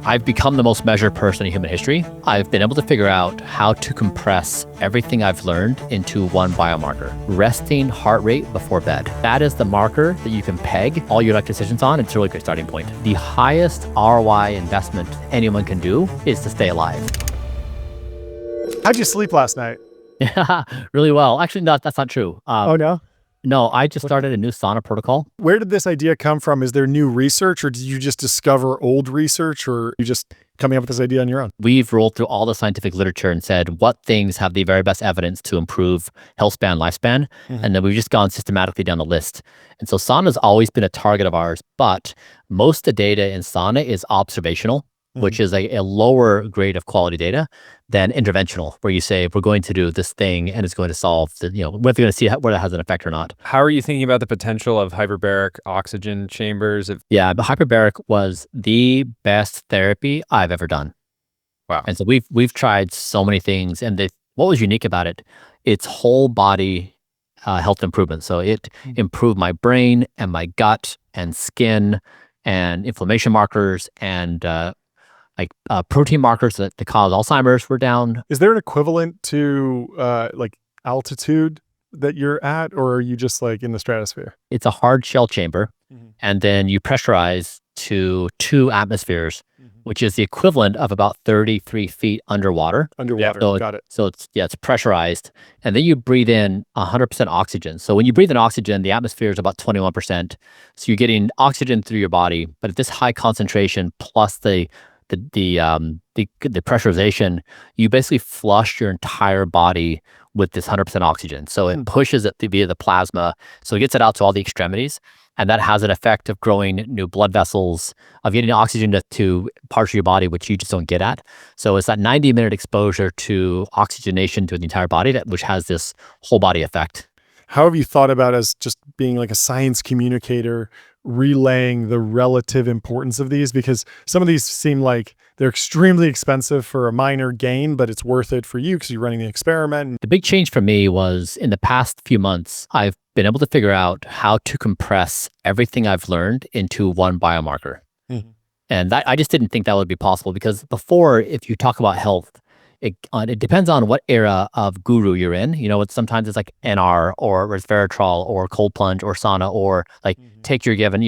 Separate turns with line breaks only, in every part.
I've become the most measured person in human history. I've been able to figure out how to compress everything I've learned into one biomarker, resting heart rate before bed. That is the marker that you can peg all your life decisions on. It's a really good starting point. The highest ROI investment anyone can do is to stay alive.
How'd you sleep last night?
Yeah, really well. Actually, that's not true.
Oh, no?
No, I just started a new sauna protocol.
Where did this idea come from? Is there new research, or did you just discover old research, or are you just coming up with this idea on your own?
We've rolled through all the scientific literature and said what things have the very best evidence to improve health span, lifespan. And then we've just gone systematically down the list. And so sauna has always been a target of ours, but most of the data in sauna is observational, which is a lower grade of quality data than interventional, where you say, we're going to do this thing and it's going to solve, whether you're going to see whether it has an effect or not.
How are you thinking about the potential of hyperbaric oxygen chambers?
Yeah, but hyperbaric was the best therapy I've ever done.
Wow.
And so we've tried so many things, and what was unique about it, it's whole body health improvement. So it improved my brain and my gut and skin and inflammation markers and protein markers that cause Alzheimer's were down.
Is there an equivalent to like altitude that you're at, or are you just like in the stratosphere?
It's a hard shell chamber, and then you pressurize to 2 atmospheres, which is the equivalent of about 33 feet underwater.
Underwater,
So
got it.
So it's pressurized, and then you breathe in 100% oxygen. So when you breathe in oxygen, the atmosphere is about 21%. So you're getting oxygen through your body, but at this high concentration plus the pressurization, you basically flush your entire body with this 100% oxygen. So it pushes it via the plasma. So it gets it out to all the extremities. And that has an effect of growing new blood vessels, of getting oxygen to parts of your body, which you just don't get at. So it's that 90-minute exposure to oxygenation to the entire body, which has this whole body effect.
How have you thought about, as just being like a science communicator, relaying the relative importance of these? Because some of these seem like they're extremely expensive for a minor gain, but it's worth it for you because you're running the experiment.
The big change for me was in the past few months, I've been able to figure out how to compress everything I've learned into one biomarker. And I just didn't think that would be possible, because before, if you talk about health, it depends on what era of guru you're in. Sometimes it's like NR or resveratrol or cold plunge or sauna or like take your given,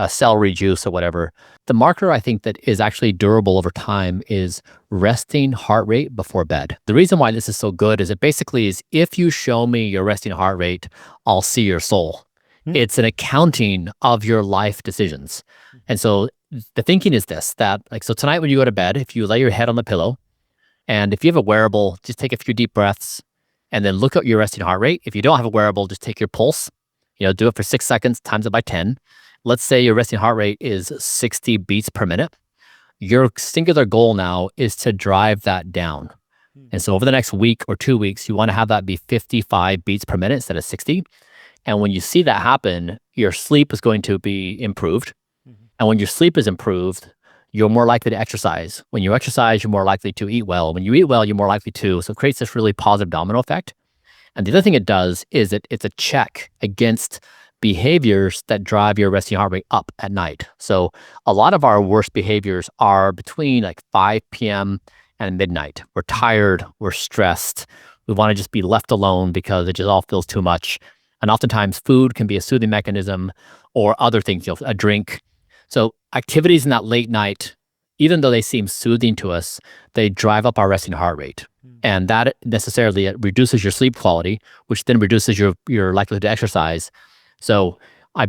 celery juice or whatever. The marker I think that is actually durable over time is resting heart rate before bed. The reason why this is so good is it basically is, if you show me your resting heart rate, I'll see your soul. It's an accounting of your life decisions. And so the thinking is this, that so tonight when you go to bed, if you lay your head on the pillow, and if you have a wearable, just take a few deep breaths and then look at your resting heart rate. If you don't have a wearable, just take your pulse, do it for 6 seconds, times it by 10. Let's say your resting heart rate is 60 beats per minute. Your singular goal now is to drive that down. And so over the next week or 2 weeks, you want to have that be 55 beats per minute instead of 60. And when you see that happen, your sleep is going to be improved. And when your sleep is improved, you're more likely to exercise. When you exercise, you're more likely to eat well. When you eat well, you're more likely to. So it creates this really positive domino effect. And the other thing it does is it's a check against behaviors that drive your resting heart rate up at night. So a lot of our worst behaviors are between like 5 p.m. and midnight. We're tired, we're stressed. We want to just be left alone because it just all feels too much. And oftentimes food can be a soothing mechanism, or other things, a drink. So activities in that late night, even though they seem soothing to us, they drive up our resting heart rate. And that necessarily reduces your sleep quality, which then reduces your likelihood to exercise. So I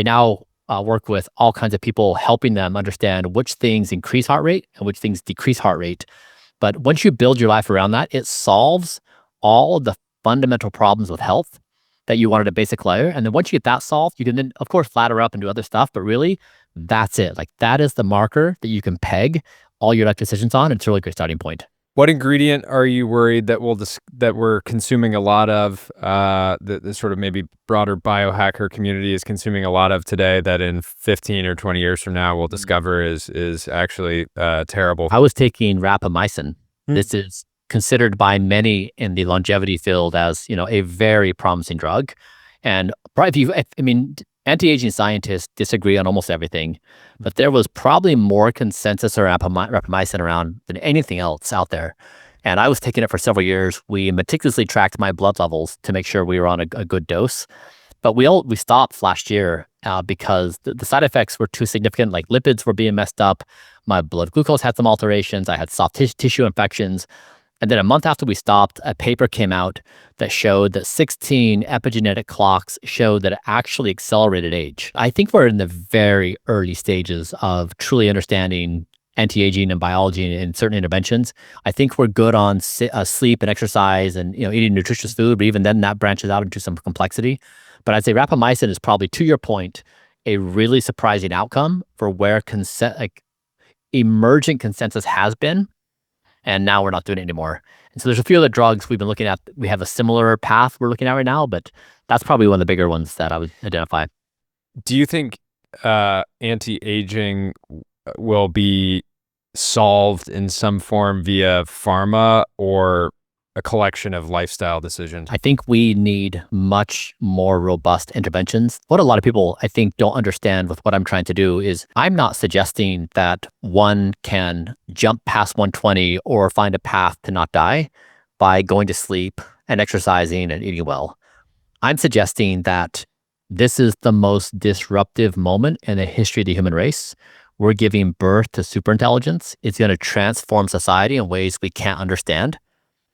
now work with all kinds of people, helping them understand which things increase heart rate and which things decrease heart rate. But once you build your life around that, it solves all of the fundamental problems with health that you wanted a basic layer. And then once you get that solved, you can then, of course, flatter up and do other stuff. But really, that's it. That is the marker that you can peg all your life decisions on. It's a really great starting point.
What ingredient are you worried that we're consuming a lot of, the sort of maybe broader biohacker community is consuming a lot of today, that in 15 or 20 years from now we'll discover is actually terrible?
I was taking rapamycin. This is considered by many in the longevity field as, a very promising drug. And Anti-aging scientists disagree on almost everything, but there was probably more consensus around rapamycin around than anything else out there. And I was taking it for several years. We meticulously tracked my blood levels to make sure we were on a good dose. But we stopped last year because the side effects were too significant. Like lipids were being messed up. My blood glucose had some alterations. I had soft tissue infections. And then a month after we stopped, a paper came out that showed that 16 epigenetic clocks showed that it actually accelerated age. I think we're in the very early stages of truly understanding anti-aging and biology and certain interventions. I think we're good on sleep and exercise and eating nutritious food, but even then that branches out into some complexity. But I'd say rapamycin is probably, to your point, a really surprising outcome for where emergent consensus has been. And now we're not doing it anymore. And so there's a few other drugs we've been looking at. We have a similar path we're looking at right now, but that's probably one of the bigger ones that I would identify.
Do you think anti-aging will be solved in some form via pharma or a collection of lifestyle decisions?
I think we need much more robust interventions. What a lot of people, I think, don't understand with what I'm trying to do is I'm not suggesting that one can jump past 120 or find a path to not die by going to sleep and exercising and eating well. I'm suggesting that this is the most disruptive moment in the history of the human race. We're giving birth to superintelligence. It's going to transform society in ways we can't understand.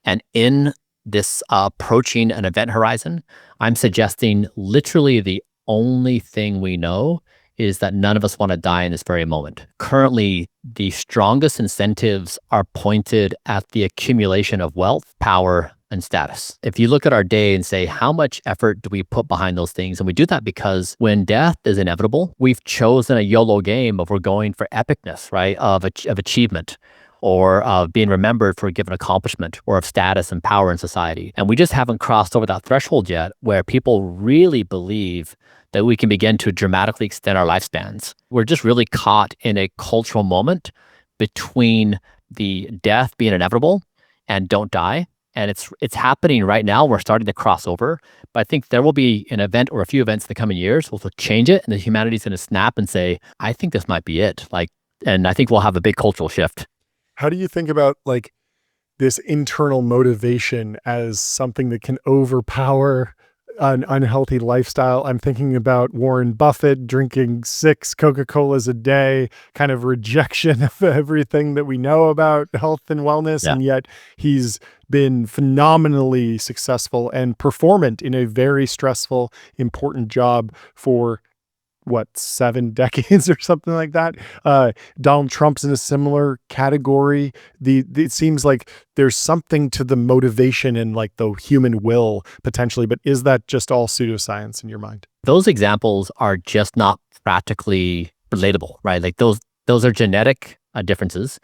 And in this approaching an event horizon, I'm suggesting literally the only thing we know is that none of us want to die in this very moment. Currently, the strongest incentives are pointed at the accumulation of wealth, power, and status. If you look at our day and say, how much effort do we put behind those things? And we do that because when death is inevitable, we've chosen a YOLO game of we're going for epicness, right? Of achievement, or of being remembered for a given accomplishment, or of status and power in society. And we just haven't crossed over that threshold yet where people really believe that we can begin to dramatically extend our lifespans. We're just really caught in a cultural moment between the death being inevitable and don't die. And it's happening right now. We're starting to cross over. But I think there will be an event or a few events in the coming years which will change it, and the humanity's going to snap and say, I think this might be it. And I think we'll have a big cultural shift.
How do you think about this internal motivation as something that can overpower an unhealthy lifestyle? I'm thinking about Warren Buffett drinking 6 Coca-Colas a day, kind of rejection of everything that we know about health and wellness. Yeah. And yet he's been phenomenally successful and performant in a very stressful, important job for 7 decades or something like that. Donald Trump's in a similar category. It seems like there's something to the motivation and the human will potentially, but is that just all pseudoscience in your mind?
Those examples are just not practically relatable, right? Those are genetic differences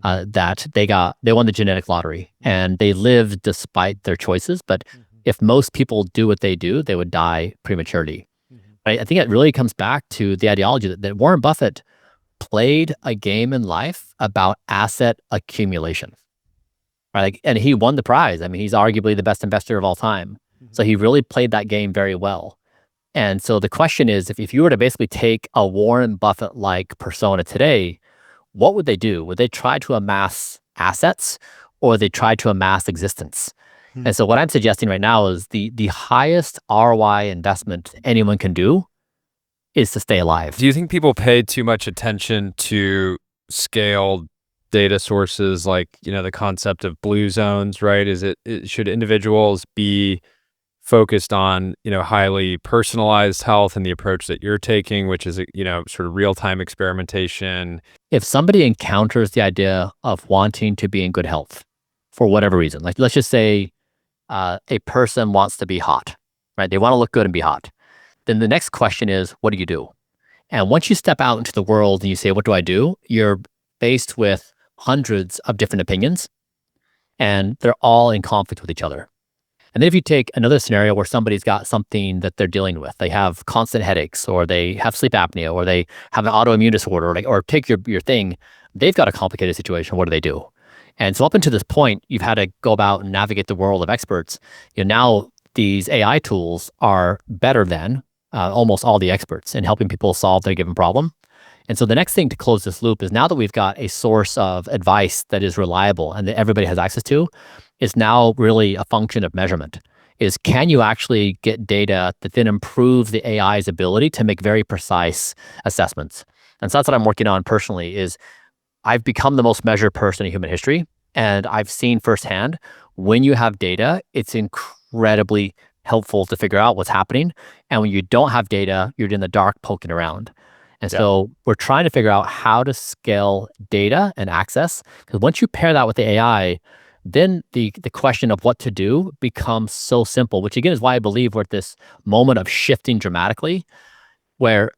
that they won the genetic lottery and they lived despite their choices. But if most people do what they do, they would die prematurely. I think it really comes back to the ideology that Warren Buffett played a game in life about asset accumulation, right? And he won the prize. I mean, he's arguably the best investor of all time. So he really played that game very well. And so the question is, if you were to basically take a Warren Buffett-like persona today, what would they do? Would they try to amass assets, or would they try to amass existence? And so what I'm suggesting right now is the highest ROI investment anyone can do is to stay alive.
Do you think people pay too much attention to scaled data sources like, the concept of blue zones, right? Should individuals be focused on, highly personalized health and the approach that you're taking, which is, sort of real-time experimentation?
If somebody encounters the idea of wanting to be in good health for whatever reason, let's just say, a person wants to be hot, right? They want to look good and be hot. Then the next question is, what do you do? And once you step out into the world and you say, what do I do? You're faced with hundreds of different opinions, and they're all in conflict with each other. And then if you take another scenario where somebody's got something that they're dealing with, they have constant headaches, or they have sleep apnea, or they have an autoimmune disorder, or take your thing, they've got a complicated situation. What do they do? And so up until this point, you've had to go about and navigate the world of experts. Now these AI tools are better than almost all the experts in helping people solve their given problem. And so the next thing to close this loop is now that we've got a source of advice that is reliable and that everybody has access to, is now really a function of measurement. Is can you actually get data that then improves the AI's ability to make very precise assessments? And so that's what I'm working on personally. Is I've become the most measured person in human history, and I've seen firsthand when you have data, it's incredibly helpful to figure out what's happening. And when you don't have data, you're in the dark poking around. And so we're trying to figure out how to scale data and access. Because once you pair that with the AI, then the question of what to do becomes so simple, which again is why I believe we're at this moment of shifting dramatically, where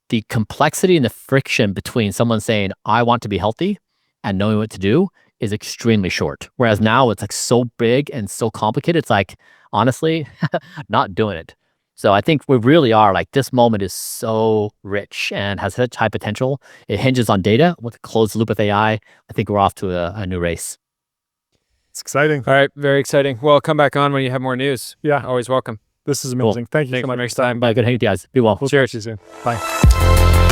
the complexity and the friction between someone saying, I want to be healthy and knowing what to do is extremely short. Whereas now it's like so big and so complicated. It's like, honestly, not doing it. So I think we really are like this moment is so rich and has such high potential. It hinges on data with a closed loop with AI. I think we're off to a new race.
It's exciting.
All right, very exciting. Well, come back on when you have more news.
Yeah.
Always welcome.
This is amazing. Thank you
Thanks
so
for
much.
next time.
Bye. Good hanging with you guys. Be well.
We'll talk to you soon. Bye.